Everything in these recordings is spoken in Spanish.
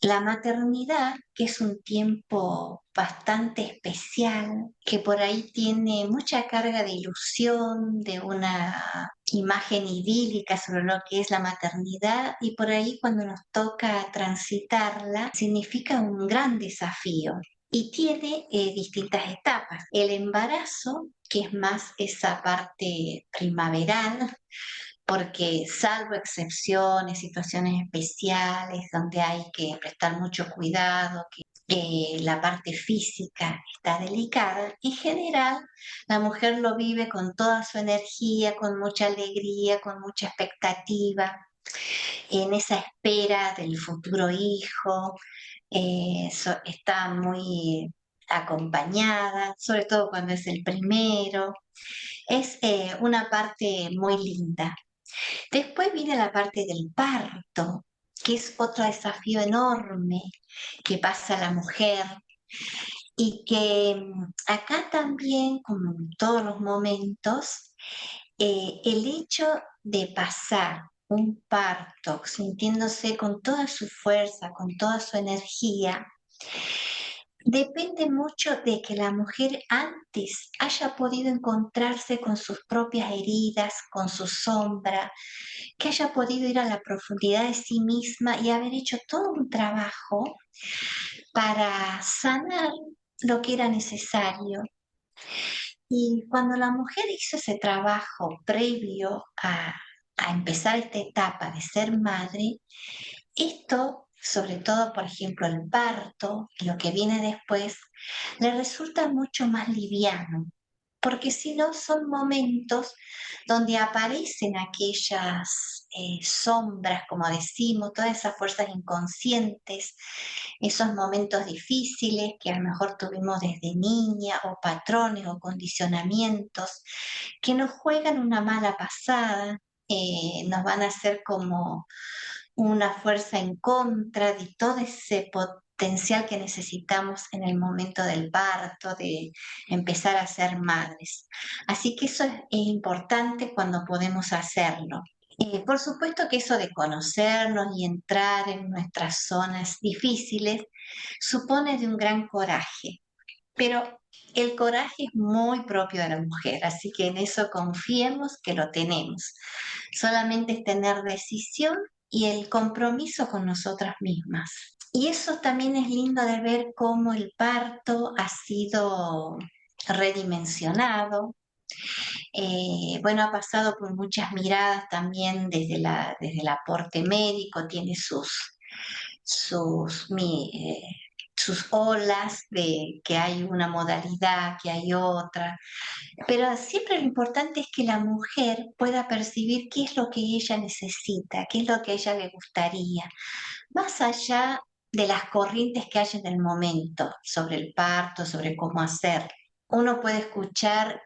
La maternidad, que es un tiempo bastante especial, que por ahí tiene mucha carga de ilusión, de una imagen idílica sobre lo que es la maternidad, y por ahí cuando nos toca transitarla, significa un gran desafío. Y tiene distintas etapas. El embarazo, que es más esa parte primaveral, porque salvo excepciones, situaciones especiales donde hay que prestar mucho cuidado, que la parte física está delicada, en general la mujer lo vive con toda su energía, con mucha alegría, con mucha expectativa, en esa espera del futuro hijo, está muy acompañada, sobre todo cuando es el primero. Es una parte muy linda. Después viene la parte del parto, que es otro desafío enorme que pasa la mujer y que acá también, como en todos los momentos, el hecho de pasar un parto sintiéndose con toda su fuerza, con toda su energía, depende mucho de que la mujer antes haya podido encontrarse con sus propias heridas, con su sombra, que haya podido ir a la profundidad de sí misma y haber hecho todo un trabajo para sanar lo que era necesario. Y cuando la mujer hizo ese trabajo previo a empezar esta etapa de ser madre, esto, sobre todo, por ejemplo, el parto, lo que viene después, le resulta mucho más liviano, porque si no son momentos donde aparecen aquellas sombras, como decimos, todas esas fuerzas inconscientes, esos momentos difíciles que a lo mejor tuvimos desde niña, o patrones o condicionamientos que nos juegan una mala pasada, nos van a hacer como una fuerza en contra de todo ese potencial que necesitamos en el momento del parto, de empezar a ser madres. Así que eso es importante cuando podemos hacerlo. Por supuesto que eso de conocernos y entrar en nuestras zonas difíciles supone de un gran coraje, pero el coraje es muy propio de la mujer, así que en eso confiemos que lo tenemos. Solamente es tener decisión y el compromiso con nosotras mismas. Y eso también es lindo de ver cómo el parto ha sido redimensionado. Bueno, ha pasado por muchas miradas también desde el aporte médico, tiene sus olas de que hay una modalidad, que hay otra, pero siempre lo importante es que la mujer pueda percibir qué es lo que ella necesita, qué es lo que a ella le gustaría, más allá de las corrientes que hay en el momento sobre el parto, sobre cómo hacer. Uno puede escuchar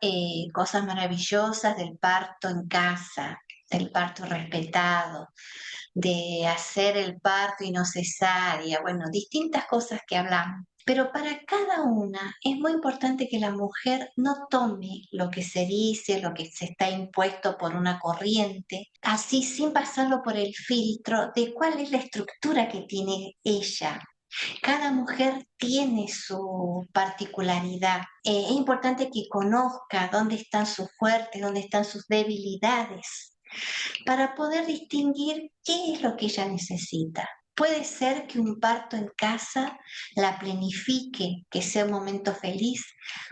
cosas maravillosas del parto en casa, del parto respetado, de hacer el parto y no cesárea, bueno, distintas cosas que hablamos. Pero para cada una es muy importante que la mujer no tome lo que se dice, lo que se está impuesto por una corriente, así sin pasarlo por el filtro de cuál es la estructura que tiene ella. Cada mujer tiene su particularidad. Es importante que conozca dónde están sus fuertes, dónde están sus debilidades, para poder distinguir qué es lo que ella necesita. Puede ser que un parto en casa la planifique, que sea un momento feliz,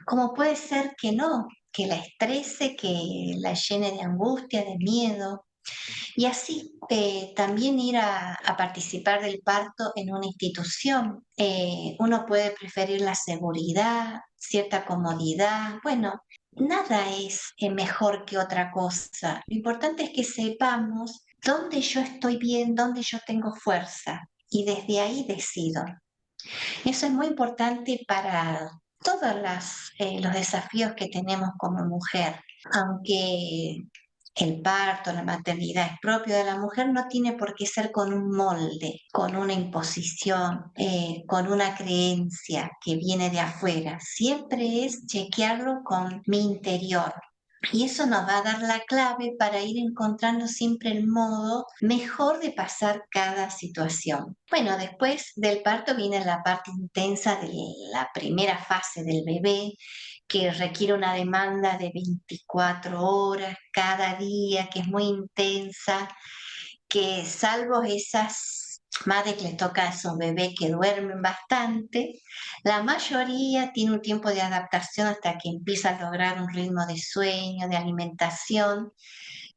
como puede ser que no, que la estrese, que la llene de angustia, de miedo. Y así también ir a participar del parto en una institución. Uno puede preferir la seguridad, cierta comodidad. Bueno, nada es mejor que otra cosa. Lo importante es que sepamos dónde yo estoy bien, dónde yo tengo fuerza. Y desde ahí decido. Eso es muy importante para todos los desafíos que tenemos como mujer. Aunque el parto, la maternidad es propio de la mujer, no tiene por qué ser con un molde, con una imposición, con una creencia que viene de afuera. Siempre es chequearlo con mi interior. Y eso nos va a dar la clave para ir encontrando siempre el modo mejor de pasar cada situación. Bueno, después del parto viene la parte intensa de la primera fase del bebé, que requiere una demanda de 24 horas cada día, que es muy intensa, que salvo esas madres que les toca a esos bebés que duermen bastante, la mayoría tiene un tiempo de adaptación hasta que empieza a lograr un ritmo de sueño, de alimentación,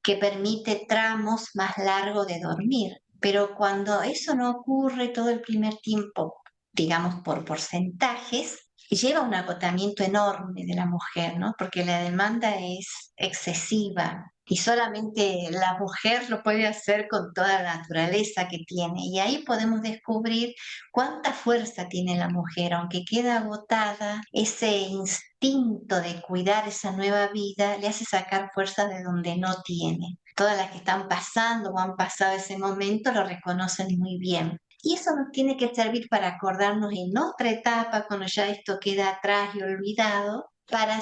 que permite tramos más largos de dormir. Pero cuando eso no ocurre todo el primer tiempo, digamos por porcentajes, lleva un agotamiento enorme de la mujer, ¿no? Porque la demanda es excesiva y solamente la mujer lo puede hacer con toda la naturaleza que tiene. Y ahí podemos descubrir cuánta fuerza tiene la mujer, aunque queda agotada, ese instinto de cuidar esa nueva vida le hace sacar fuerza de donde no tiene. Todas las que están pasando o han pasado ese momento lo reconocen muy bien. Y eso nos tiene que servir para acordarnos en otra etapa, cuando ya esto queda atrás y olvidado, para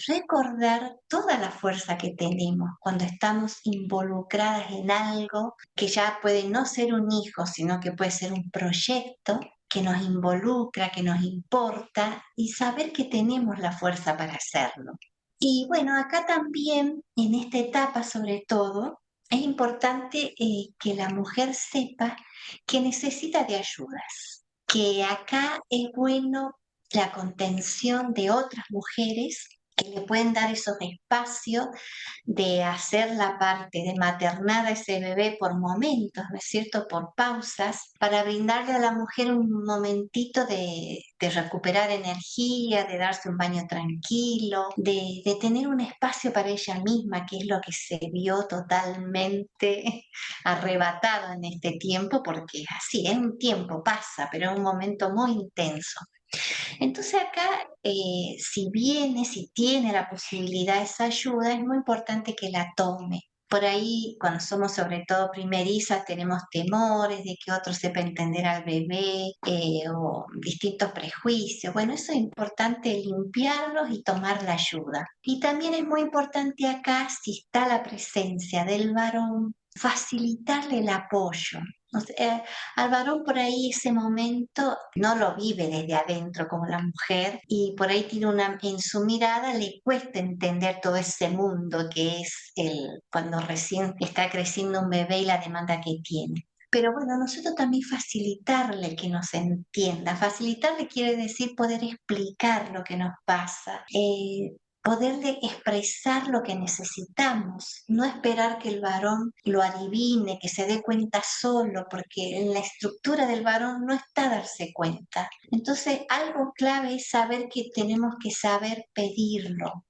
recordar toda la fuerza que tenemos cuando estamos involucradas en algo que ya puede no ser un hijo, sino que puede ser un proyecto que nos involucra, que nos importa, y saber que tenemos la fuerza para hacerlo. Y bueno, acá también, en esta etapa sobre todo, es importante que la mujer sepa que necesita de ayudas, que acá es bueno la contención de otras mujeres que le pueden dar esos espacios de hacer la parte de maternar a ese bebé por momentos, ¿no es cierto? Por pausas, para brindarle a la mujer un momentito de recuperar energía, de darse un baño tranquilo, de tener un espacio para ella misma, que es lo que se vio totalmente arrebatado en este tiempo, porque es así, es un tiempo, pasa, pero es un momento muy intenso. Entonces acá, si viene, si tiene la posibilidad de esa ayuda, es muy importante que la tome. Por ahí, cuando somos sobre todo primerizas, tenemos temores de que otro sepa entender al bebé o distintos prejuicios. Bueno, eso es importante limpiarlos y tomar la ayuda. Y también es muy importante acá, si está la presencia del varón, facilitarle el apoyo. O sea, al varón por ahí ese momento no lo vive desde adentro como la mujer y por ahí tiene en su mirada le cuesta entender todo ese mundo que es cuando recién está creciendo un bebé y la demanda que tiene. Pero bueno, nosotros también facilitarle que nos entienda. Facilitarle quiere decir poder explicar lo que nos pasa, poderle expresar lo que necesitamos, no esperar que el varón lo adivine, que se dé cuenta solo, porque en la estructura del varón no está darse cuenta. Entonces, algo clave es saber que tenemos que saber pedirlo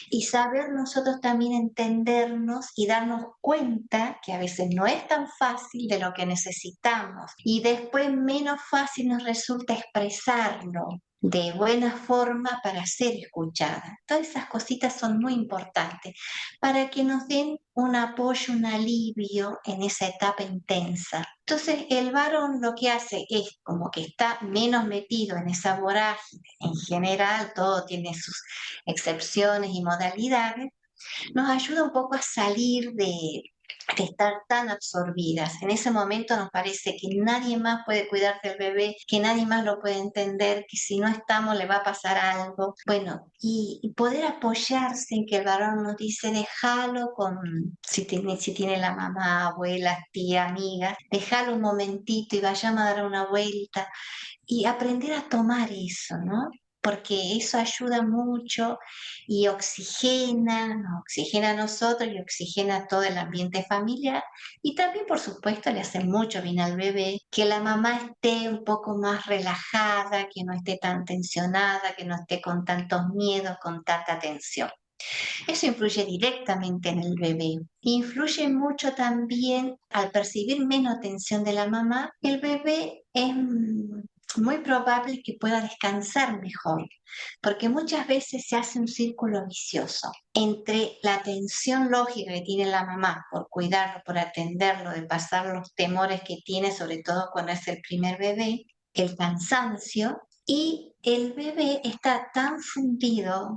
y saber nosotros también entendernos y darnos cuenta que a veces no es tan fácil de lo que necesitamos y después menos fácil nos resulta expresarlo de buena forma para ser escuchada. Todas esas cositas son muy importantes para que nos den un apoyo, un alivio en esa etapa intensa. Entonces, el varón lo que hace es como que está menos metido en esa vorágine. En general, todo tiene sus excepciones y modalidades, nos ayuda un poco a salir de estar tan absorbidas. En ese momento nos parece que nadie más puede cuidar del bebé, que nadie más lo puede entender, que si no estamos le va a pasar algo. Bueno, y poder apoyarse en que el varón nos dice, déjalo con, si tiene la mamá, abuela, tía, amiga, déjalo un momentito y vayamos a dar una vuelta y aprender a tomar eso, ¿no? Porque eso ayuda mucho y oxigena, nos oxigena a nosotros y oxigena a todo el ambiente familiar. Y también, por supuesto, le hace mucho bien al bebé que la mamá esté un poco más relajada, que no esté tan tensionada, que no esté con tantos miedos, con tanta tensión. Eso influye directamente en el bebé. Influye mucho también al percibir menos tensión de la mamá, el bebé es muy probable que pueda descansar mejor, porque muchas veces se hace un círculo vicioso entre la tensión lógica que tiene la mamá por cuidarlo, por atenderlo, de pasar los temores que tiene, sobre todo cuando es el primer bebé, el cansancio, y el bebé está tan fundido,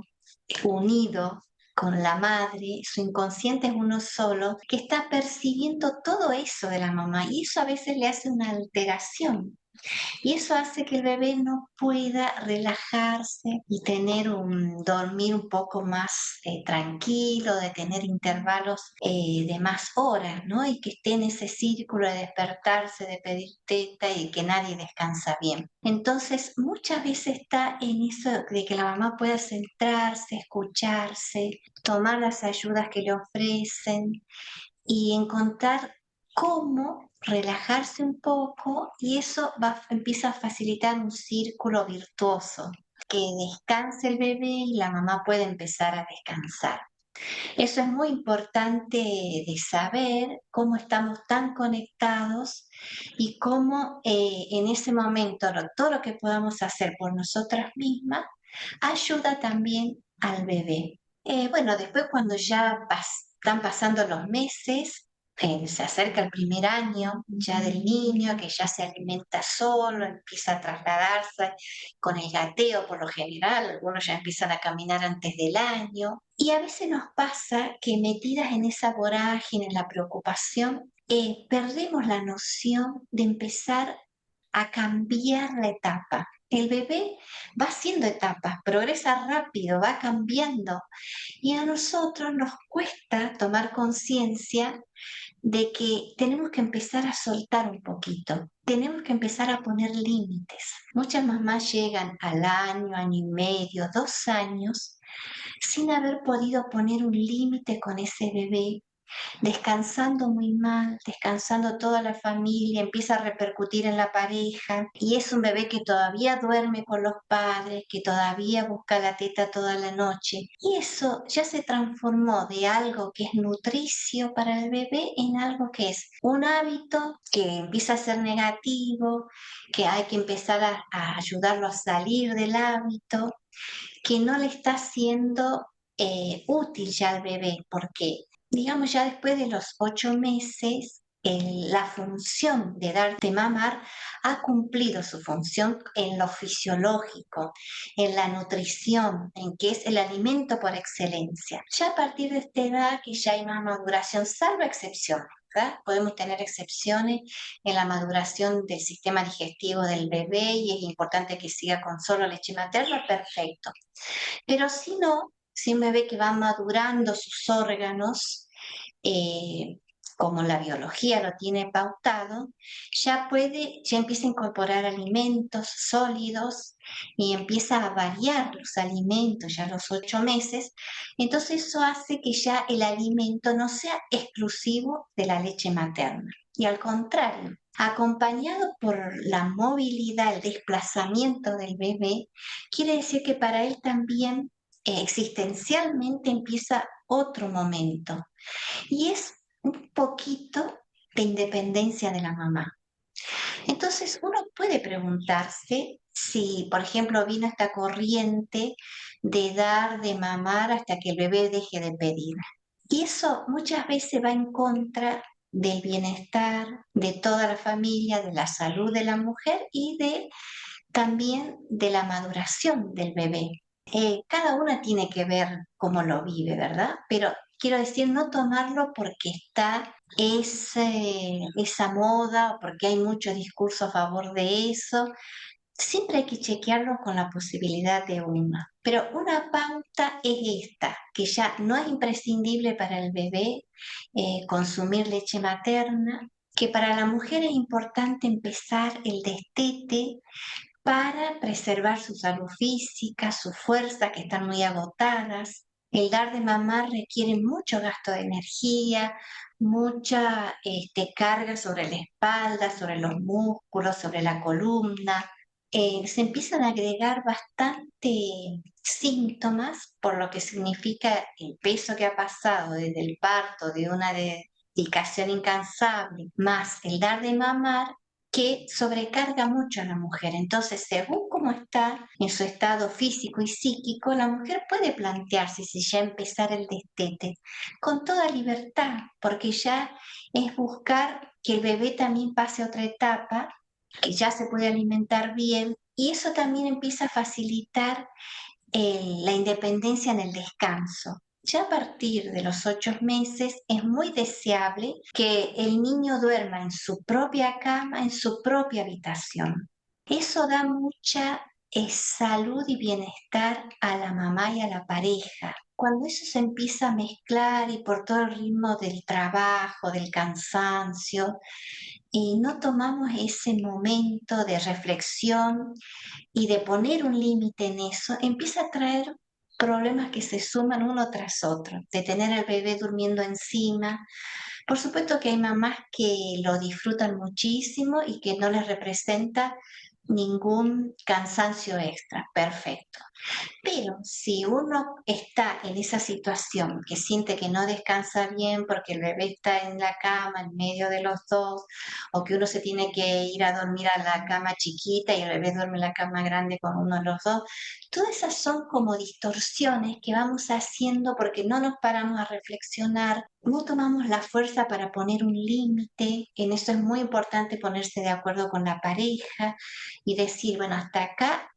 unido con la madre, su inconsciente es uno solo, que está percibiendo todo eso de la mamá y eso a veces le hace una alteración. Y eso hace que el bebé no pueda relajarse y tener un dormir un poco más tranquilo, de tener intervalos de más horas, ¿no? Y que esté en ese círculo de despertarse, de pedir teta y que nadie descansa bien. Entonces, muchas veces está en eso de que la mamá pueda centrarse, escucharse, tomar las ayudas que le ofrecen y encontrar cómo relajarse un poco y eso empieza a facilitar un círculo virtuoso, que descanse el bebé y la mamá puede empezar a descansar. Eso es muy importante de saber cómo estamos tan conectados y cómo en ese momento todo lo que podamos hacer por nosotras mismas ayuda también al bebé. Bueno, después cuando ya están pasando los meses, se acerca el primer año ya del niño, que ya se alimenta solo, empieza a trasladarse con el gateo por lo general, algunos ya empiezan a caminar antes del año. Y a veces nos pasa que metidas en esa vorágine, en la preocupación, perdemos la noción de empezar a cambiar la etapa. El bebé va haciendo etapas, progresa rápido, va cambiando y a nosotros nos cuesta tomar conciencia de que tenemos que empezar a soltar un poquito, tenemos que empezar a poner límites. Muchas mamás llegan al año, año y medio, 2 años, sin haber podido poner un límite con ese bebé, descansando muy mal, descansando toda la familia, empieza a repercutir en la pareja y es un bebé que todavía duerme con los padres, que todavía busca la teta toda la noche. Y eso ya se transformó de algo que es nutricio para el bebé en algo que es un hábito que empieza a ser negativo, que hay que empezar a ayudarlo a salir del hábito, que no le está siendo útil ya al bebé, porque digamos ya después de los 8 meses, la función de darte mamar ha cumplido su función en lo fisiológico, en la nutrición, en que es el alimento por excelencia. Ya a partir de esta edad que ya hay más maduración, salvo excepciones, ¿verdad? Podemos tener excepciones en la maduración del sistema digestivo del bebé y es importante que siga con solo leche materna, perfecto. Pero si no, si un bebé que va madurando sus órganos, eh, como la biología lo tiene pautado, ya empieza a incorporar alimentos sólidos y empieza a variar los alimentos ya a los 8 meses. Entonces eso hace que ya el alimento no sea exclusivo de la leche materna. Y al contrario, acompañado por la movilidad, el desplazamiento del bebé, quiere decir que para él también existencialmente empieza otro momento y es un poquito de independencia de la mamá. Entonces uno puede preguntarse si, por ejemplo, vino esta corriente de dar de mamar hasta que el bebé deje de pedir. Y eso muchas veces va en contra del bienestar de toda la familia, de la salud de la mujer y también de la maduración del bebé. Cada una tiene que ver cómo lo vive, ¿verdad? Pero quiero decir, no tomarlo porque está esa moda o porque hay mucho discurso a favor de eso. Siempre hay que chequearlo con la posibilidad de una. Pero una pauta es esta, que ya no es imprescindible para el bebé consumir leche materna, que para la mujer es importante empezar el destete para preservar su salud física, su fuerza, que están muy agotadas. El dar de mamar requiere mucho gasto de energía, mucha carga sobre la espalda, sobre los músculos, sobre la columna. Se empiezan a agregar bastante síntomas por lo que significa el peso que ha pasado desde el parto, de una dedicación incansable, más el dar de mamar, que sobrecarga mucho a la mujer. Entonces, según cómo está en su estado físico y psíquico, la mujer puede plantearse si ya empezar el destete con toda libertad, porque ya es buscar que el bebé también pase otra etapa, que ya se puede alimentar bien, y eso también empieza a facilitar la independencia en el descanso. Ya a partir de los 8 meses es muy deseable que el niño duerma en su propia cama, en su propia habitación. Eso da mucha salud y bienestar a la mamá y a la pareja. Cuando eso se empieza a mezclar y por todo el ritmo del trabajo, del cansancio, y no tomamos ese momento de reflexión y de poner un límite en eso, empieza a traer problemas que se suman uno tras otro, de tener al bebé durmiendo encima. Por supuesto que hay mamás que lo disfrutan muchísimo y que no les representa ningún cansancio extra, perfecto. Pero si uno está en esa situación que siente que no descansa bien porque el bebé está en la cama en medio de los dos, o que uno se tiene que ir a dormir a la cama chiquita y el bebé duerme en la cama grande con uno de los dos, todas esas son como distorsiones que vamos haciendo porque no nos paramos a reflexionar, no tomamos la fuerza para poner un límite. En eso es muy importante ponerse de acuerdo con la pareja y decir, bueno, hasta acá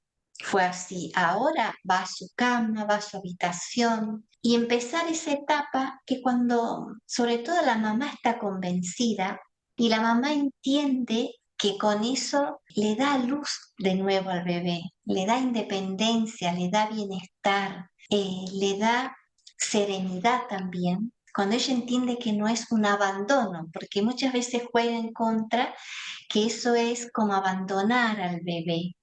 fue así. Ahora va a su cama, va a su habitación y empezar esa etapa que cuando sobre todo la mamá está convencida y la mamá entiende que con eso le da luz de nuevo al bebé, le da independencia, le da bienestar, le da serenidad también. Cuando ella entiende que no es un abandono, porque muchas veces juega en contra, que eso es como abandonar al bebé,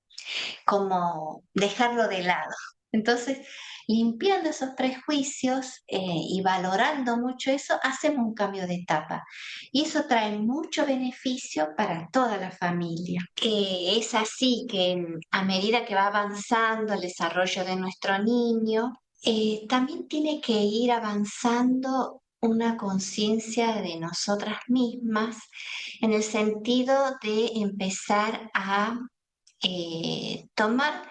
como dejarlo de lado. Entonces, limpiando esos prejuicios y valorando mucho eso, hacemos un cambio de etapa. Y eso trae mucho beneficio para toda la familia. Es así que a medida que va avanzando el desarrollo de nuestro niño, también tiene que ir avanzando una conciencia de nosotras mismas en el sentido de empezar a tomar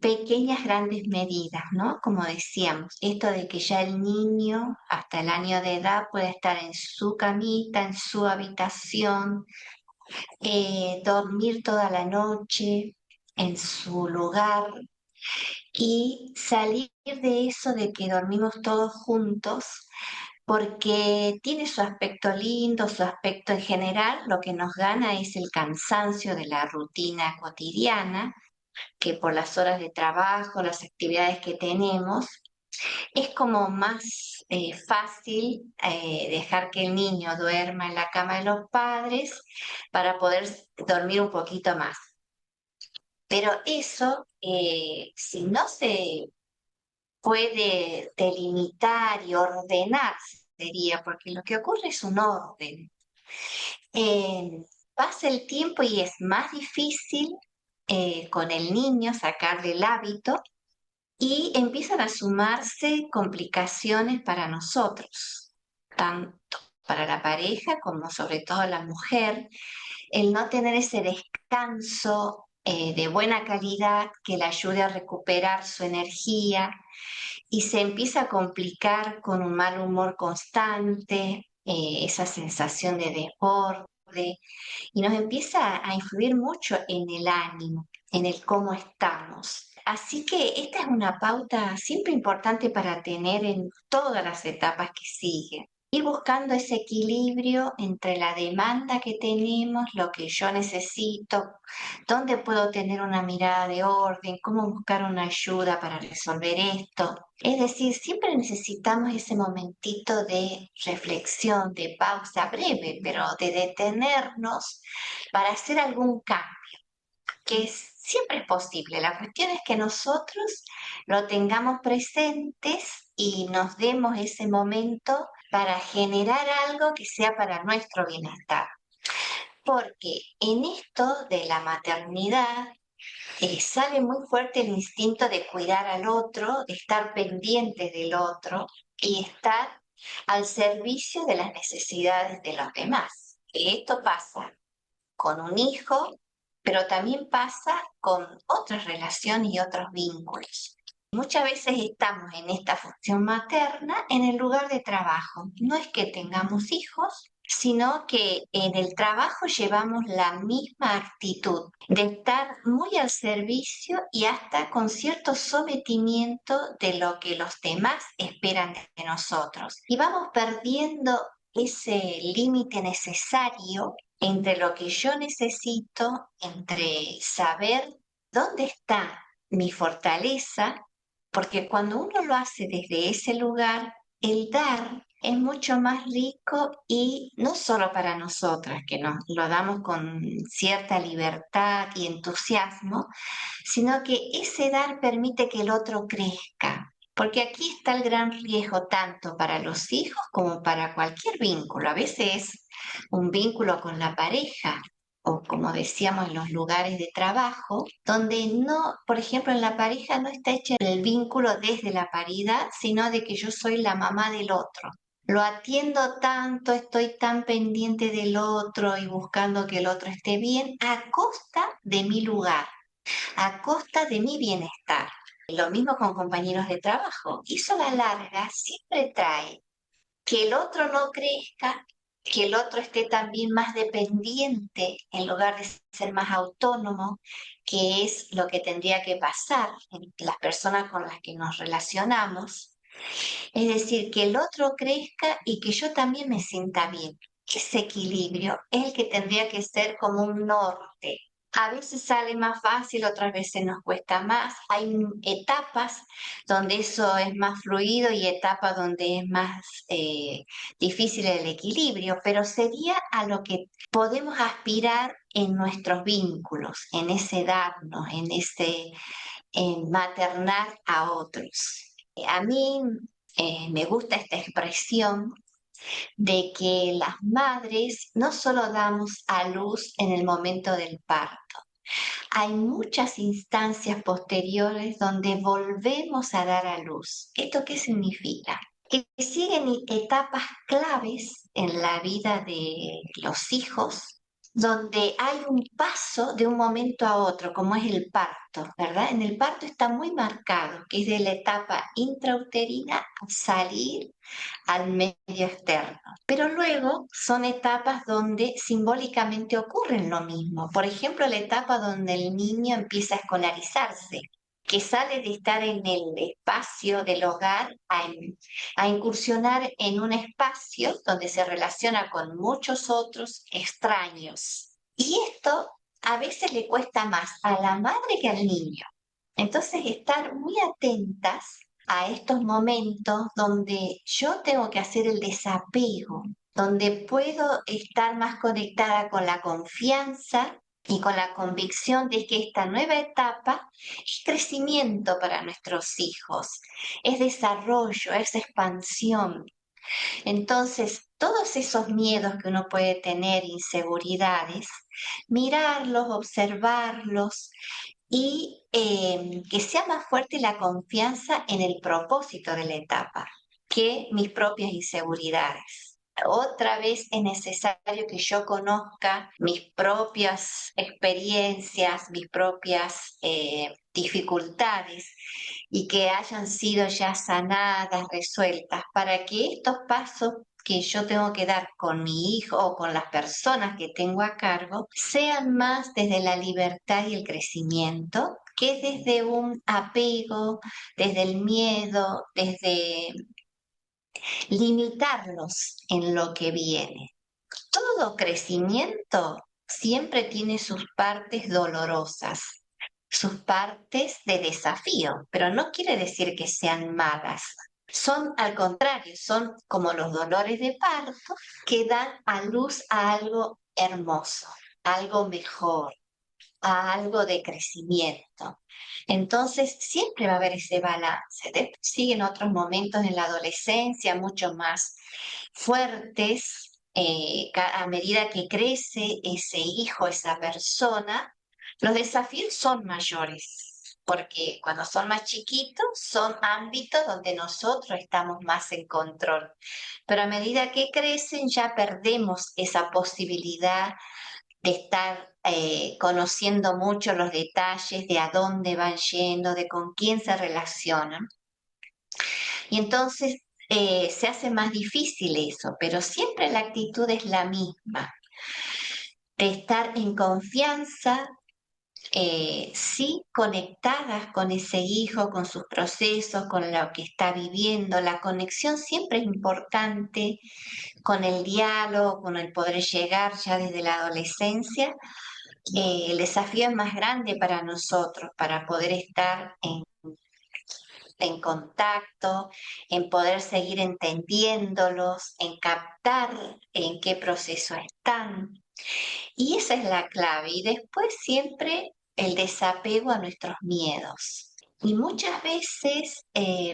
pequeñas, grandes medidas, ¿no? Como decíamos, esto de que ya el niño hasta el año de edad puede estar en su camita, en su habitación, dormir toda la noche en su lugar y salir de eso de que dormimos todos juntos porque tiene su aspecto lindo, su aspecto en general, lo que nos gana es el cansancio de la rutina cotidiana, que por las horas de trabajo, las actividades que tenemos, es como más fácil dejar que el niño duerma en la cama de los padres para poder dormir un poquito más. Pero eso, si no se puede delimitar y ordenar, sería, porque lo que ocurre es un orden. Eh, Pasa el tiempo y es más difícil con el niño sacarle el hábito y empiezan a sumarse complicaciones para nosotros, tanto para la pareja como sobre todo la mujer, el no tener ese descanso de buena calidad que le ayude a recuperar su energía y se empieza a complicar con un mal humor constante, esa sensación de desborde, y nos empieza a influir mucho en el ánimo, en el cómo estamos. Así que esta es una pauta siempre importante para tener en todas las etapas que siguen. Ir buscando ese equilibrio entre la demanda que tenemos, lo que yo necesito, dónde puedo tener una mirada de orden, cómo buscar una ayuda para resolver esto. Es decir, siempre necesitamos ese momentito de reflexión, de pausa breve, pero de detenernos para hacer algún cambio, siempre es posible. La cuestión es que nosotros lo tengamos presentes y nos demos ese momento para generar algo que sea para nuestro bienestar. Porque en esto de la maternidad sale muy fuerte el instinto de cuidar al otro, de estar pendiente del otro y estar al servicio de las necesidades de los demás. Esto pasa con un hijo, pero también pasa con otras relaciones y otros vínculos. Muchas veces estamos en esta función materna en el lugar de trabajo. No es que tengamos hijos, sino que en el trabajo llevamos la misma actitud de estar muy al servicio y hasta con cierto sometimiento de lo que los demás esperan de nosotros. Y vamos perdiendo ese límite necesario entre lo que yo necesito, entre saber dónde está mi fortaleza, porque cuando uno lo hace desde ese lugar, el dar es mucho más rico y no solo para nosotras, que nos lo damos con cierta libertad y entusiasmo, sino que ese dar permite que el otro crezca. Porque aquí está el gran riesgo tanto para los hijos como para cualquier vínculo. A veces un vínculo con la pareja o como decíamos en los lugares de trabajo, donde no, por ejemplo, en la pareja no está hecho el vínculo desde la paridad, sino de que yo soy la mamá del otro. Lo atiendo tanto, estoy tan pendiente del otro y buscando que el otro esté bien a costa de mi lugar, a costa de mi bienestar. Lo mismo con compañeros de trabajo. Eso a la larga siempre trae que el otro no crezca, que el otro esté también más dependiente en lugar de ser más autónomo, que es lo que tendría que pasar en las personas con las que nos relacionamos. Es decir, que el otro crezca y que yo también me sienta bien. Ese equilibrio es el que tendría que ser como un norte. A veces sale más fácil, otras veces nos cuesta más. Hay etapas donde eso es más fluido y etapas donde es más difícil el equilibrio, pero sería a lo que podemos aspirar en nuestros vínculos, en ese darnos, en maternar a otros. A mí me gusta esta expresión de que las madres no solo damos a luz en el momento del parto, hay muchas instancias posteriores donde volvemos a dar a luz. ¿Esto qué significa? Que siguen etapas claves en la vida de los hijos, donde hay un paso de un momento a otro, como es el parto, ¿verdad? En el parto está muy marcado, que es de la etapa intrauterina a salir al medio externo. Pero luego son etapas donde simbólicamente ocurren lo mismo. Por ejemplo, la etapa donde el niño empieza a escolarizarse, que sale de estar en el espacio del hogar a incursionar en un espacio donde se relaciona con muchos otros extraños. Y esto a veces le cuesta más a la madre que al niño. Entonces, estar muy atentas a estos momentos donde yo tengo que hacer el desapego, donde puedo estar más conectada con la confianza y con la convicción de que esta nueva etapa es crecimiento para nuestros hijos, es desarrollo, es expansión. Entonces, todos esos miedos que uno puede tener, inseguridades, mirarlos, observarlos y que sea más fuerte la confianza en el propósito de la etapa que mis propias inseguridades. Otra vez es necesario que yo conozca mis propias experiencias, mis propias dificultades y que hayan sido ya sanadas, resueltas, para que estos pasos que yo tengo que dar con mi hijo o con las personas que tengo a cargo sean más desde la libertad y el crecimiento que desde un apego, desde el miedo, desde limitarlos en lo que viene. Todo crecimiento siempre tiene sus partes dolorosas, sus partes de desafío, pero no quiere decir que sean malas. Son al contrario, son como los dolores de parto que dan a luz a algo hermoso, algo mejor, a algo de crecimiento. Entonces, siempre va a haber ese balance. Después siguen otros momentos en la adolescencia mucho más fuertes. A medida que crece ese hijo, esa persona, los desafíos son mayores, porque cuando son más chiquitos son ámbitos donde nosotros estamos más en control. Pero a medida que crecen ya perdemos esa posibilidad de estar conociendo mucho los detalles de a dónde van yendo, de con quién se relacionan. Y entonces se hace más difícil eso, pero siempre la actitud es la misma, de estar en confianza, sí conectadas con ese hijo, con sus procesos, con lo que está viviendo. La conexión siempre es importante, con el diálogo, con el poder llegar ya desde la adolescencia. El desafío es más grande para nosotros, para poder estar en contacto, en poder seguir entendiéndolos, en captar en qué proceso están. Y esa es la clave. Y después siempre el desapego a nuestros miedos. Y muchas veces,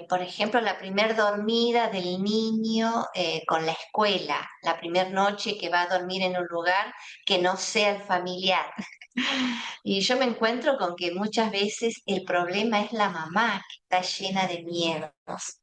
por ejemplo, la primer dormida del niño con la escuela, la primera noche que va a dormir en un lugar que no sea el familiar. Y yo me encuentro con que muchas veces el problema es la mamá que está llena de miedos.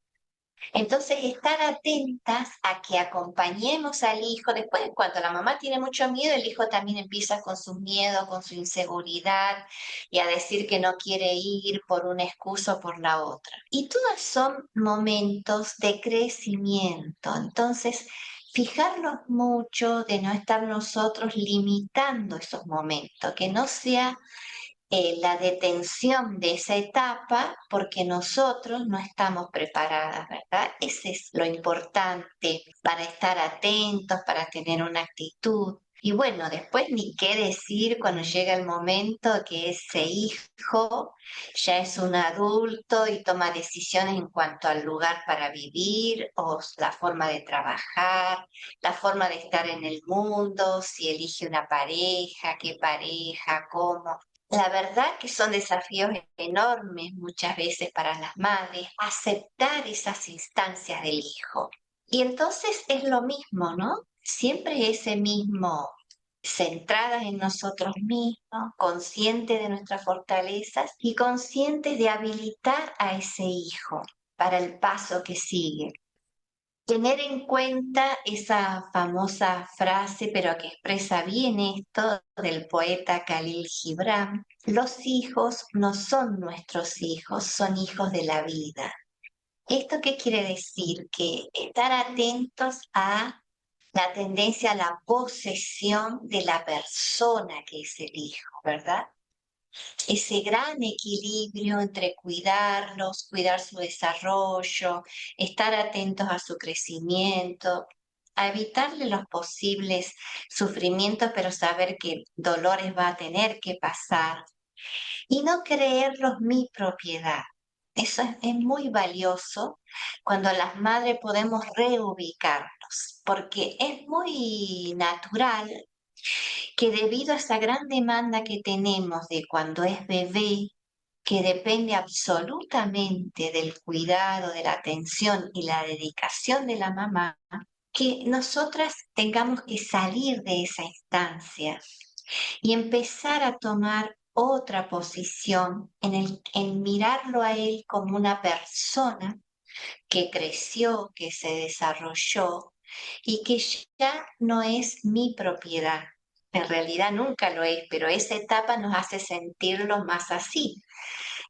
Entonces, estar atentas a que acompañemos al hijo. Después, cuando la mamá tiene mucho miedo, el hijo también empieza con sus miedos, con su inseguridad y a decir que no quiere ir por una excusa o por la otra. Y todos son momentos de crecimiento. Entonces, fijarnos mucho de no estar nosotros limitando esos momentos, que no sea la detención de esa etapa porque nosotros no estamos preparadas, ¿verdad? Ese es lo importante para estar atentos, para tener una actitud. Y bueno, después ni qué decir cuando llega el momento que ese hijo ya es un adulto y toma decisiones en cuanto al lugar para vivir o la forma de trabajar, la forma de estar en el mundo, si elige una pareja, qué pareja, cómo. La verdad que son desafíos enormes muchas veces para las madres, aceptar esas instancias del hijo. Y entonces es lo mismo, ¿no? Siempre ese mismo, centradas en nosotros mismos, conscientes de nuestras fortalezas y conscientes de habilitar a ese hijo para el paso que sigue. Tener en cuenta esa famosa frase, pero que expresa bien esto, del poeta Khalil Gibran: los hijos no son nuestros hijos, son hijos de la vida. ¿Esto qué quiere decir? Que estar atentos a la tendencia a la posesión de la persona que es el hijo, ¿verdad? Ese gran equilibrio entre cuidarlos, cuidar su desarrollo, estar atentos a su crecimiento, a evitarle los posibles sufrimientos, pero saber que dolores va a tener que pasar y no creerlos mi propiedad. Eso es muy valioso cuando las madres podemos reubicarnos, porque es muy natural que debido a esa gran demanda que tenemos de cuando es bebé, que depende absolutamente del cuidado, de la atención y la dedicación de la mamá, que nosotras tengamos que salir de esa instancia y empezar a tomar otra posición en mirarlo a él como una persona que creció, que se desarrolló y que ya no es mi propiedad. En realidad nunca lo es, pero esa etapa nos hace sentirlo más así.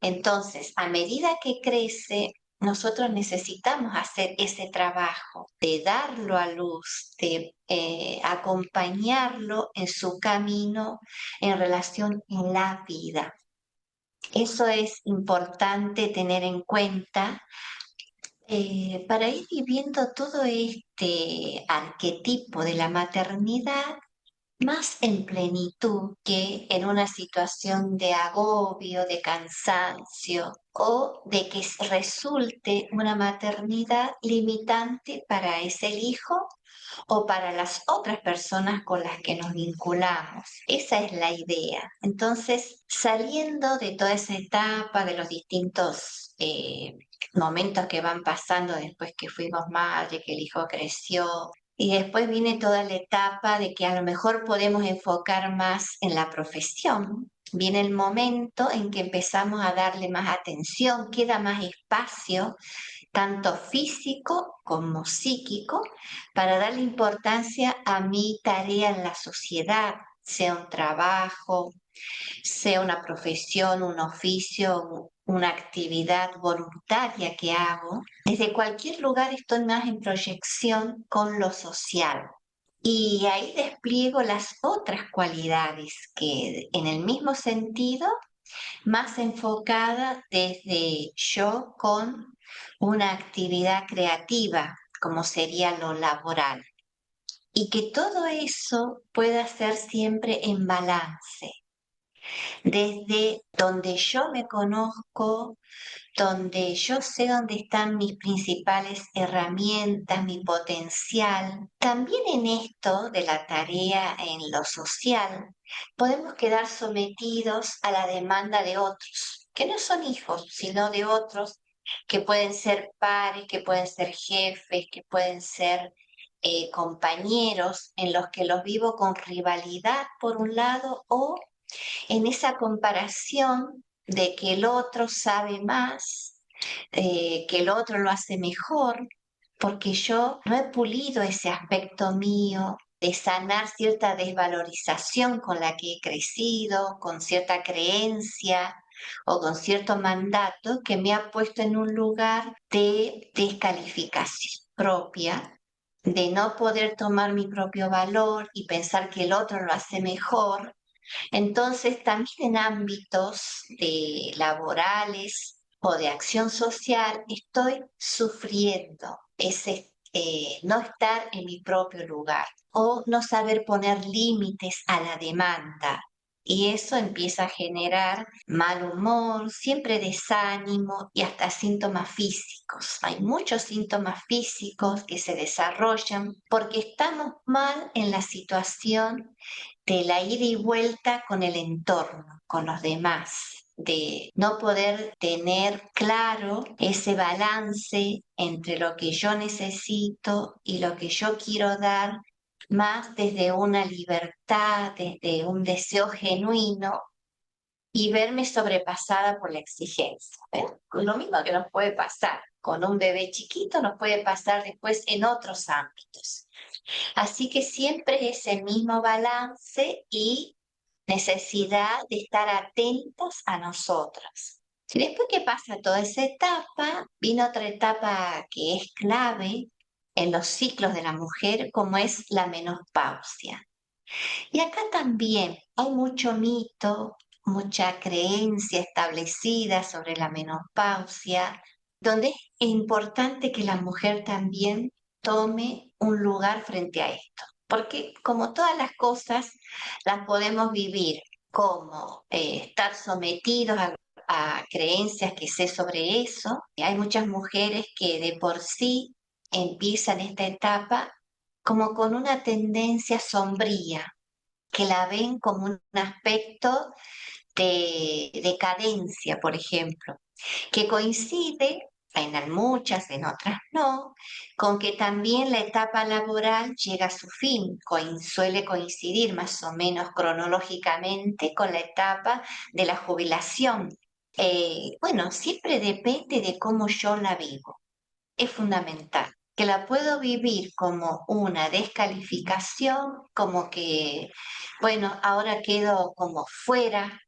Entonces, a medida que crece, nosotros necesitamos hacer ese trabajo de darlo a luz, de acompañarlo en su camino en relación en la vida. Eso es importante tener en cuenta para ir viviendo todo este arquetipo de la maternidad más en plenitud que en una situación de agobio, de cansancio o de que resulte una maternidad limitante para ese hijo o para las otras personas con las que nos vinculamos. Esa es la idea. Entonces, saliendo de toda esa etapa, de los distintos momentos que van pasando después que fuimos madre, que el hijo creció, y después viene toda la etapa de que a lo mejor podemos enfocar más en la profesión. Viene el momento en que empezamos a darle más atención, queda más espacio, tanto físico como psíquico, para darle importancia a mi tarea en la sociedad, sea un trabajo, sea una profesión, un oficio, una actividad voluntaria que hago, desde cualquier lugar estoy más en proyección con lo social. Y ahí despliego las otras cualidades que en el mismo sentido, más enfocada desde yo con una actividad creativa, como sería lo laboral. Y que todo eso pueda ser siempre en balance, desde donde yo me conozco, donde yo sé dónde están mis principales herramientas, mi potencial. También en esto de la tarea en lo social, podemos quedar sometidos a la demanda de otros, que no son hijos, sino de otros, que pueden ser pares, que pueden ser jefes, que pueden ser compañeros en los que los vivo con rivalidad por un lado o en esa comparación de que el otro sabe más, que el otro lo hace mejor, porque yo no he pulido ese aspecto mío de sanar cierta desvalorización con la que he crecido, con cierta creencia o con cierto mandato que me ha puesto en un lugar de descalificación propia, de no poder tomar mi propio valor y pensar que el otro lo hace mejor. Entonces, también en ámbitos de laborales o de acción social, estoy sufriendo ese no estar en mi propio lugar o no saber poner límites a la demanda. Y eso empieza a generar mal humor, siempre desánimo y hasta síntomas físicos. Hay muchos síntomas físicos que se desarrollan porque estamos mal en la situación de la ida y vuelta con el entorno, con los demás, de no poder tener claro ese balance entre lo que yo necesito y lo que yo quiero dar, más desde una libertad, desde un deseo genuino y verme sobrepasada por la exigencia. ¿Ven? Lo mismo que nos puede pasar con un bebé chiquito, nos puede pasar después en otros ámbitos. Así que siempre ese mismo balance y necesidad de estar atentos a nosotras. Y después que pasa toda esa etapa, viene otra etapa que es clave en los ciclos de la mujer, como es la menopausia. Y acá también hay mucho mito, mucha creencia establecida sobre la menopausia, donde es importante que la mujer también tome un lugar frente a esto. Porque como todas las cosas, las podemos vivir como estar sometidos a creencias que sé sobre eso. Y hay muchas mujeres que de por sí empiezan esta etapa como con una tendencia sombría, que la ven como un aspecto de decadencia, por ejemplo, que coincide, en muchas, en otras no, con que también la etapa laboral llega a su fin, suele coincidir más o menos cronológicamente con la etapa de la jubilación. Bueno, siempre depende de cómo yo la vivo, es fundamental, que la puedo vivir como una descalificación, como que, bueno, ahora quedo como fuera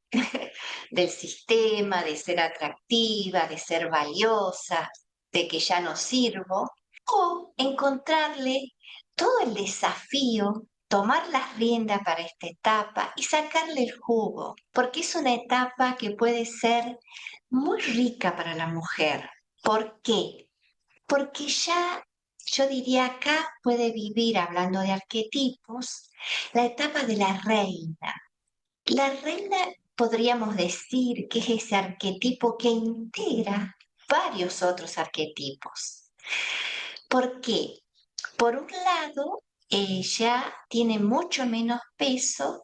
del sistema, de ser atractiva, de ser valiosa, de que ya no sirvo, o encontrarle todo el desafío, tomar las riendas para esta etapa y sacarle el jugo, porque es una etapa que puede ser muy rica para la mujer. ¿Por qué? Porque ya, yo diría acá puede vivir, hablando de arquetipos, la etapa de la reina. La reina podríamos decir que es ese arquetipo que integra varios otros arquetipos. ¿Por qué? Por un lado, ella tiene mucho menos peso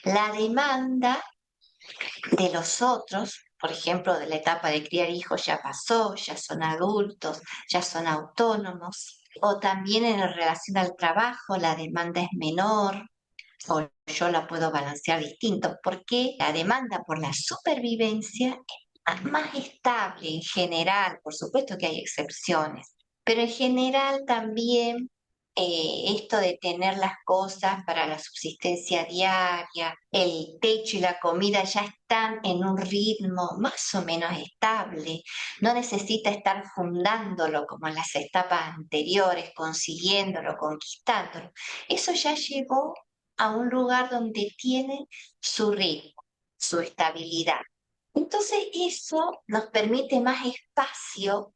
la demanda de los otros, por ejemplo, de la etapa de criar hijos ya pasó, ya son adultos, ya son autónomos, o también en relación al trabajo la demanda es menor, o yo la puedo balancear distinto, porque la demanda por la supervivencia es más estable en general, por supuesto que hay excepciones, pero en general también esto de tener las cosas para la subsistencia diaria, el techo y la comida ya están en un ritmo más o menos estable. No necesita estar fundándolo como en las etapas anteriores, consiguiéndolo, conquistándolo. Eso ya llegó a un lugar donde tiene su ritmo, su estabilidad. Entonces eso nos permite más espacio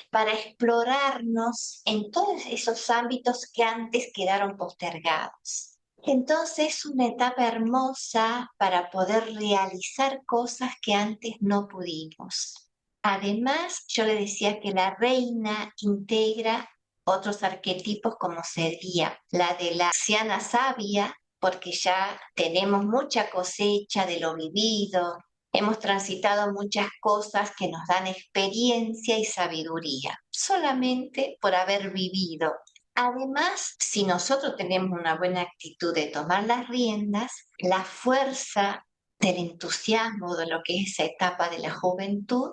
para explorarnos en todos esos ámbitos que antes quedaron postergados. Entonces es una etapa hermosa para poder realizar cosas que antes no pudimos. Además, yo le decía que la reina integra otros arquetipos como sería la de la anciana sabia, porque ya tenemos mucha cosecha de lo vivido, hemos transitado muchas cosas que nos dan experiencia y sabiduría, solamente por haber vivido. Además, si nosotros tenemos una buena actitud de tomar las riendas, la fuerza del entusiasmo de lo que es esa etapa de la juventud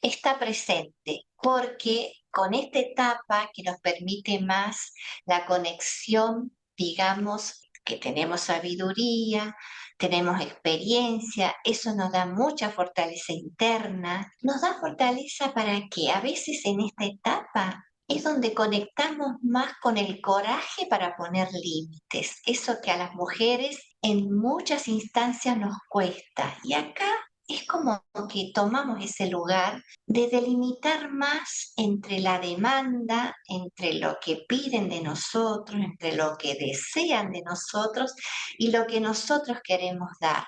está presente, porque con esta etapa que nos permite más la conexión, digamos, que tenemos sabiduría, tenemos experiencia, eso nos da mucha fortaleza interna, nos da fortaleza para que a veces en esta etapa es donde conectamos más con el coraje para poner límites, eso que a las mujeres en muchas instancias nos cuesta. Y acá es como que tomamos ese lugar de delimitar más entre la demanda, entre lo que piden de nosotros, entre lo que desean de nosotros y lo que nosotros queremos dar.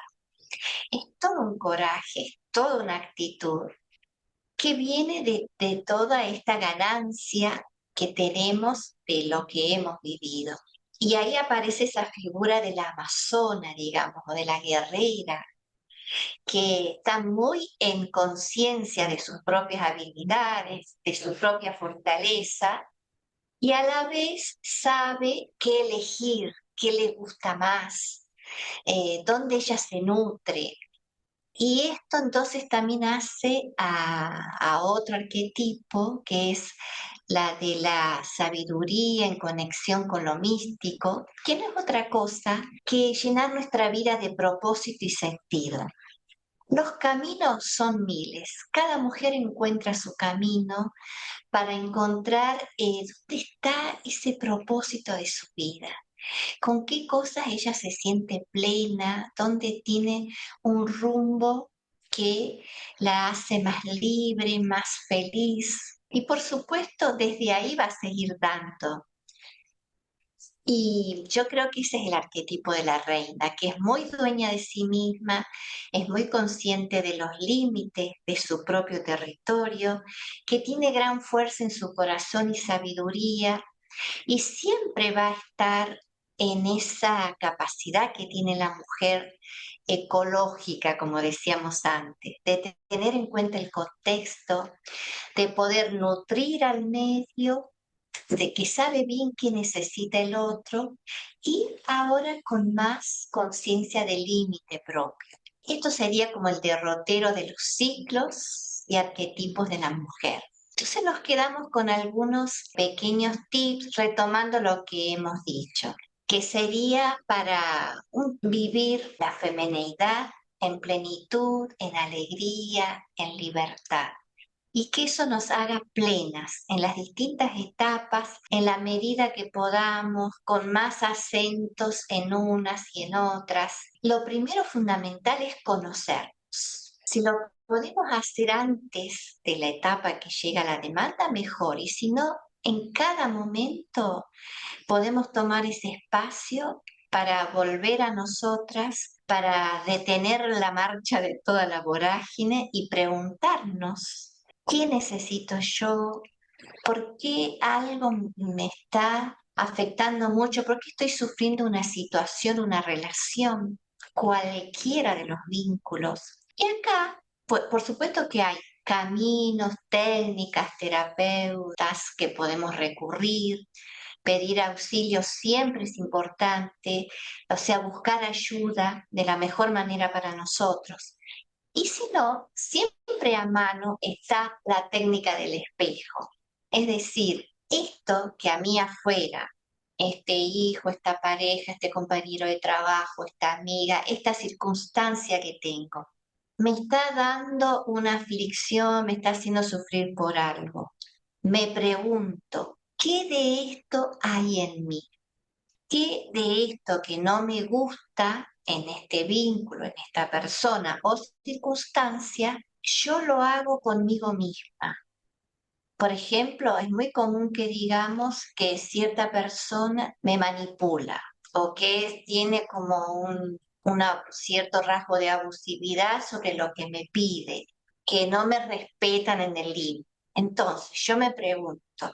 Es todo un coraje, es toda una actitud que viene de toda esta ganancia que tenemos de lo que hemos vivido. Y ahí aparece esa figura de la amazona, digamos, o de la guerrera, que está muy en conciencia de sus propias habilidades, de su propia fortaleza, y a la vez sabe qué elegir, qué le gusta más, dónde ella se nutre. Y esto entonces también hace a otro arquetipo que es la de la sabiduría en conexión con lo místico, que no es otra cosa que llenar nuestra vida de propósito y sentido. Los caminos son miles, cada mujer encuentra su camino para encontrar dónde está ese propósito de su vida, con qué cosas ella se siente plena, dónde tiene un rumbo que la hace más libre, más feliz. Y por supuesto, desde ahí va a seguir dando. Y yo creo que ese es el arquetipo de la reina, que es muy dueña de sí misma, es muy consciente de los límites de su propio territorio, que tiene gran fuerza en su corazón y sabiduría, y siempre va a estar en esa capacidad que tiene la mujer ecológica, como decíamos antes, de tener en cuenta el contexto, de poder nutrir al medio, de que sabe bien qué necesita el otro y ahora con más conciencia del límite propio. Esto sería como el derrotero de los ciclos y arquetipos de la mujer. Entonces nos quedamos con algunos pequeños tips retomando lo que hemos dicho, que sería para vivir la femineidad en plenitud, en alegría, en libertad y que eso nos haga plenas en las distintas etapas, en la medida que podamos, con más acentos en unas y en otras. Lo primero fundamental es conocernos. Si lo podemos hacer antes de la etapa que llega la demanda, mejor. Y si no, en cada momento podemos tomar ese espacio para volver a nosotras, para detener la marcha de toda la vorágine y preguntarnos, ¿qué necesito yo? ¿Por qué algo me está afectando mucho? ¿Por qué estoy sufriendo una situación, una relación, cualquiera de los vínculos? Y acá, por supuesto que hay caminos, técnicas, terapeutas que podemos recurrir. Pedir auxilio siempre es importante, o sea, buscar ayuda de la mejor manera para nosotros. Y si no, siempre a mano está la técnica del espejo. Es decir, esto que a mí afuera este hijo, esta pareja, este compañero de trabajo, esta amiga, esta circunstancia que tengo, me está dando una aflicción, me está haciendo sufrir por algo. Me pregunto, ¿qué de esto hay en mí? ¿Qué de esto que no me gusta en este vínculo, en esta persona o circunstancia, yo lo hago conmigo misma? Por ejemplo, es muy común que digamos que cierta persona me manipula o que tiene como cierto rasgo de abusividad sobre lo que me pide, que no me respetan en el límite. Entonces, yo me pregunto,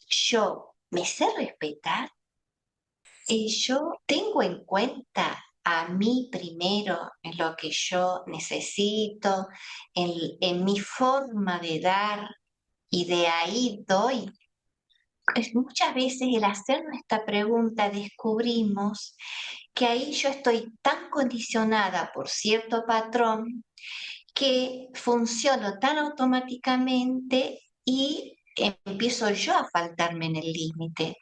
¿yo me sé respetar? Yo tengo en cuenta a mí primero en lo que yo necesito, en mi forma de dar y de ahí doy. Muchas veces el hacernos esta pregunta descubrimos que ahí yo estoy tan condicionada por cierto patrón que funciono tan automáticamente y empiezo yo a faltarme en el límite,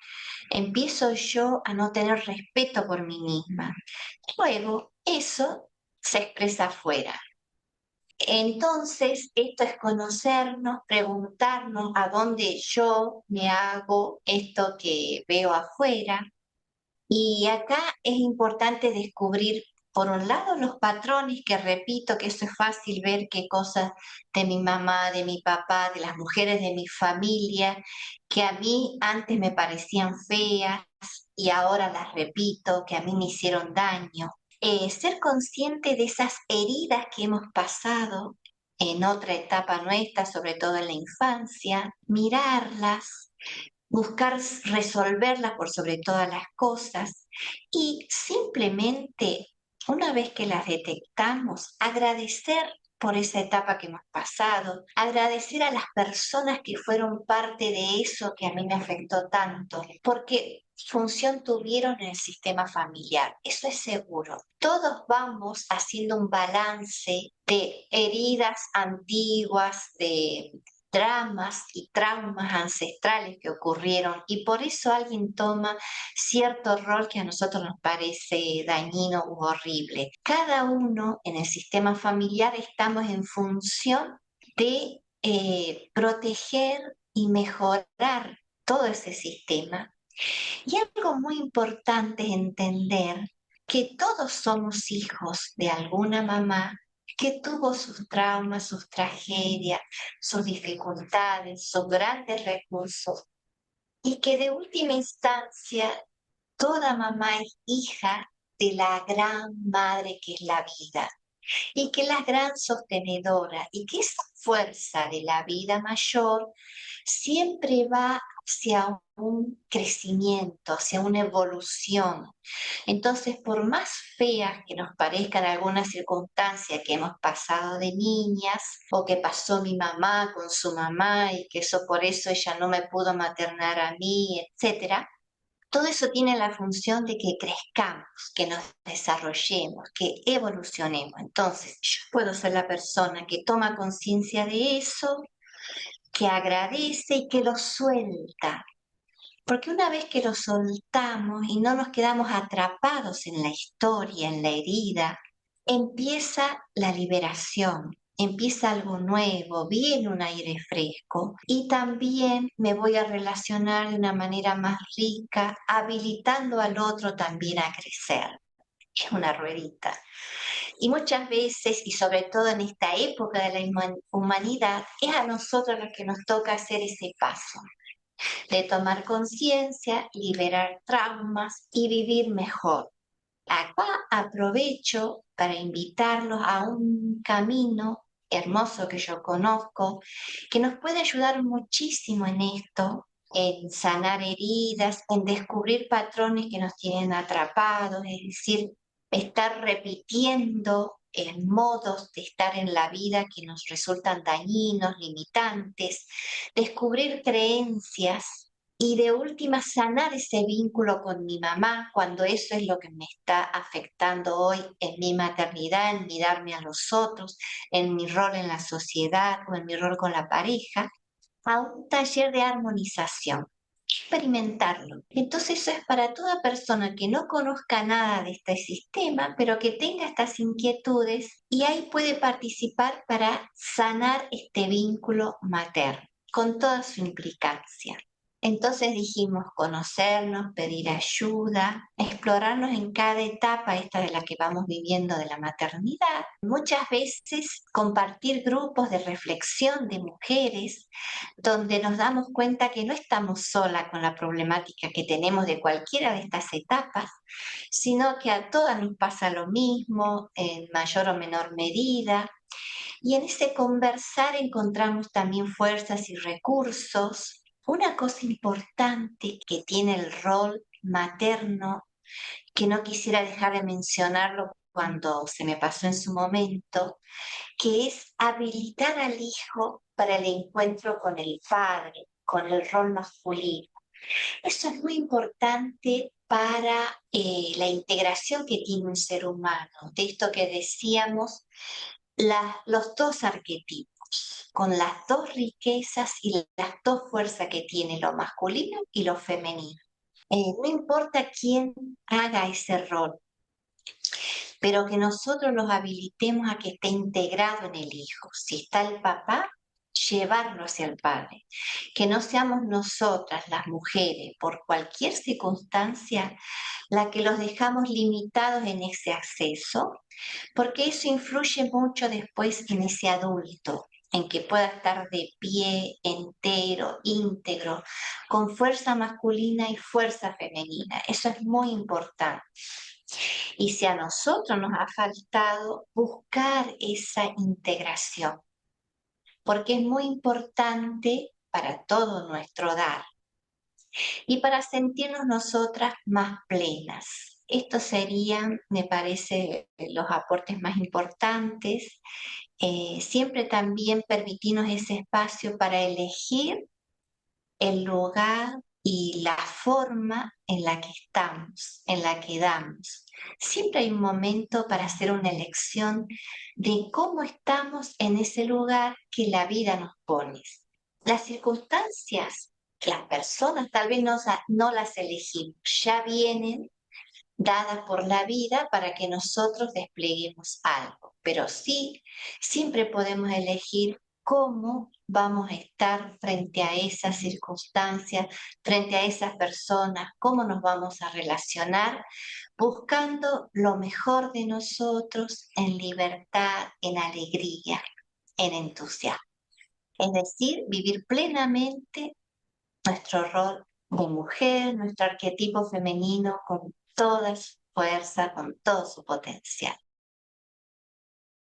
empiezo yo a no tener respeto por mí misma. Luego, eso se expresa afuera. Entonces, esto es conocernos, preguntarnos a dónde yo me hago esto que veo afuera. Y acá es importante descubrir, por un lado, los patrones, que repito, que eso es fácil ver qué cosas de mi mamá, de mi papá, de las mujeres de mi familia, que a mí antes me parecían feas y ahora las repito, que a mí me hicieron daño. Ser consciente de esas heridas que hemos pasado en otra etapa nuestra, sobre todo en la infancia, mirarlas, buscar resolverlas por sobre todas las cosas y simplemente, una vez que las detectamos, agradecer por esa etapa que hemos pasado, agradecer a las personas que fueron parte de eso que a mí me afectó tanto, porque función tuvieron en el sistema familiar, eso es seguro. Todos vamos haciendo un balance de heridas antiguas, de dramas y traumas ancestrales que ocurrieron y por eso alguien toma cierto rol que a nosotros nos parece dañino u horrible. Cada uno en el sistema familiar estamos en función de proteger y mejorar todo ese sistema. Y algo muy importante es entender que todos somos hijos de alguna mamá que tuvo sus traumas, sus tragedias, sus dificultades, sus grandes recursos, y que de última instancia toda mamá es hija de la gran madre que es la vida y que es la gran sostenedora y que esa fuerza de la vida mayor siempre va hacia un crecimiento, hacia una evolución. Entonces, por más feas que nos parezcan algunas circunstancias que hemos pasado de niñas o que pasó mi mamá con su mamá y que eso por eso ella no me pudo maternar a mí, etcétera, todo eso tiene la función de que crezcamos, que nos desarrollemos, que evolucionemos. Entonces, yo puedo ser la persona que toma conciencia de eso, que agradece y que lo suelta. Porque una vez que lo soltamos y no nos quedamos atrapados en la historia, en la herida, empieza la liberación, empieza algo nuevo, viene un aire fresco y también me voy a relacionar de una manera más rica, habilitando al otro también a crecer. Es una ruedita. Y muchas veces, y sobre todo en esta época de la humanidad, es a nosotros lo que nos toca hacer ese paso de tomar conciencia, liberar traumas y vivir mejor. Acá aprovecho para invitarlos a un camino hermoso que yo conozco, que nos puede ayudar muchísimo en esto, en sanar heridas, en descubrir patrones que nos tienen atrapados, es decir, estar repitiendo modos de estar en la vida que nos resultan dañinos, limitantes, descubrir creencias y de última sanar ese vínculo con mi mamá cuando eso es lo que me está afectando hoy en mi maternidad, en mi darme a los otros, en mi rol en la sociedad o en mi rol con la pareja, a un taller de armonización. experimentarlo. Entonces eso es para toda persona que no conozca nada de este sistema, pero que tenga estas inquietudes y ahí puede participar para sanar este vínculo materno, con toda su implicancia. Entonces dijimos conocernos, pedir ayuda, explorarnos en cada etapa esta de la que vamos viviendo de la maternidad. Muchas veces compartir grupos de reflexión de mujeres donde nos damos cuenta que no estamos solas con la problemática que tenemos de cualquiera de estas etapas, sino que a todas nos pasa lo mismo, en mayor o menor medida. Y en ese conversar encontramos también fuerzas y recursos. Una cosa importante que tiene el rol materno, que no quisiera dejar de mencionarlo cuando se me pasó en su momento, que es habilitar al hijo para el encuentro con el padre, con el rol masculino. Eso es muy importante para la integración que tiene un ser humano, de esto que decíamos, los dos arquetipos, con las dos riquezas y las dos fuerzas que tiene lo masculino y lo femenino. No importa quién haga ese rol, pero que nosotros los habilitemos a que esté integrado en el hijo. Si está el papá, llevarlo hacia el padre. Que no seamos nosotras, las mujeres, por cualquier circunstancia, la que los dejamos limitados en ese acceso, porque eso influye mucho después en ese adulto, en que pueda estar de pie, entero, íntegro, con fuerza masculina y fuerza femenina. Eso es muy importante. Y si a nosotros nos ha faltado buscar esa integración, porque es muy importante para todo nuestro dar y para sentirnos nosotras más plenas. Estos serían, me parece, los aportes más importantes. Siempre también permitirnos ese espacio para elegir el lugar y la forma en la que estamos, en la que damos. Siempre hay un momento para hacer una elección de cómo estamos en ese lugar que la vida nos pone. Las circunstancias, las personas tal vez no las elegimos, ya vienen dadas por la vida para que nosotros despleguemos algo. Pero sí, siempre podemos elegir cómo vamos a estar frente a esas circunstancias, frente a esas personas, cómo nos vamos a relacionar, buscando lo mejor de nosotros en libertad, en alegría, en entusiasmo. Es decir, vivir plenamente nuestro rol de mujer, nuestro arquetipo femenino con toda su fuerza, con todo su potencial.